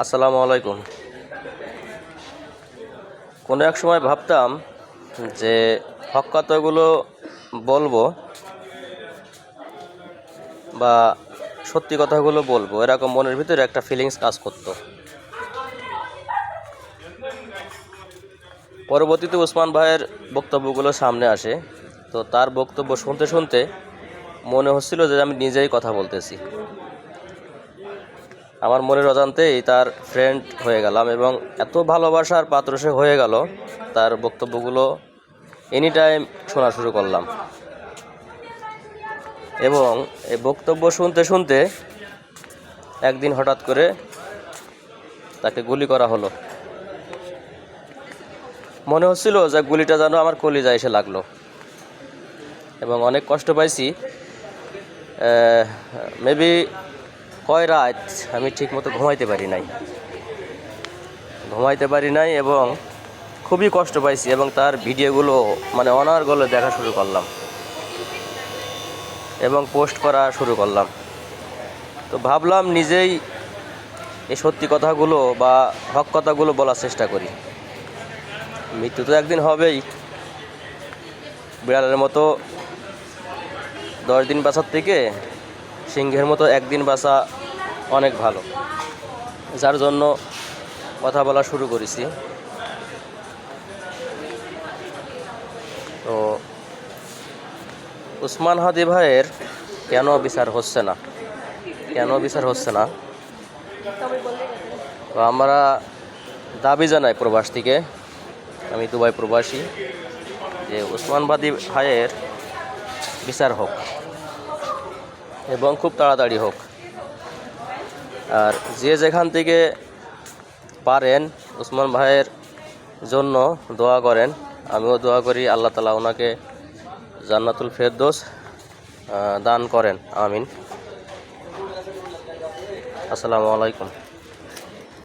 আসসালামু আলাইকুম। কোনো এক সময় ভাবতাম যে হক কথাগুলো বলবো বা সত্যি কথাগুলো বলবো, এরকম মনের ভিতরে একটা ফিলিংস কাজ করতো। পরবর্তীতে ওসমান ভাইয়ের বক্তব্যগুলো সামনে আসে, তো তার বক্তব্য শুনতে শুনতে মনে হচ্ছিল যে আমি নিজেই কথা বলতেছি। আমার মনের অজান্তেই তার ফ্রেন্ড হয়ে গেলাম এবং এত ভালোবাসার পাত্র সে হয়ে গেল, তার বক্তব্যগুলো এনি টাইম শোনা শুরু করলাম। এবং এই বক্তব্য শুনতে শুনতে একদিন হঠাৎ করে তাকে গুলি করা হলো। মনে হচ্ছিল যে গুলিটা যেন আমার কলিজায় এসে লাগলো এবং অনেক কষ্ট পাইছি। মেবি কয় রাত আমি ঠিকমতো ঘুমাইতে পারি নাই এবং খুবই কষ্ট পাইছি এবং তার ভিডিওগুলো অনার্গলে দেখা শুরু করলাম এবং পোস্ট করা শুরু করলাম। তো ভাবলাম নিজেই এই সত্যি কথাগুলো বা হক কথাগুলো বলার চেষ্টা করি। মৃত্যু তো একদিন হবেই। বিড়ালের মতো 10 দিন বাঁচার থেকে সিংহের মতো একদিন বাঁচা অনেক ভালো, যার জন্য কথা বলা শুরু করেছি। তো ওসমান হাদি ভাইয়ের কেন বিচার হচ্ছে না, তো আমরা দাবি জানাই প্রবাস থেকে, আমি দুবাই প্রবাসী, যে ওসমান হাদি ভাইয়ের বিচার হোক এবং খুব তাড়াতাড়ি হোক। আর যে যেখান থেকে পারেন ওসমান ভাইয়ের জন্য দোয়া করেন। আমিও দোয়া করি আল্লাহ তাআলা ওনাকে জান্নাতুল ফেরদৌস দান করেন। আমিন। আসসালামু আলাইকুম।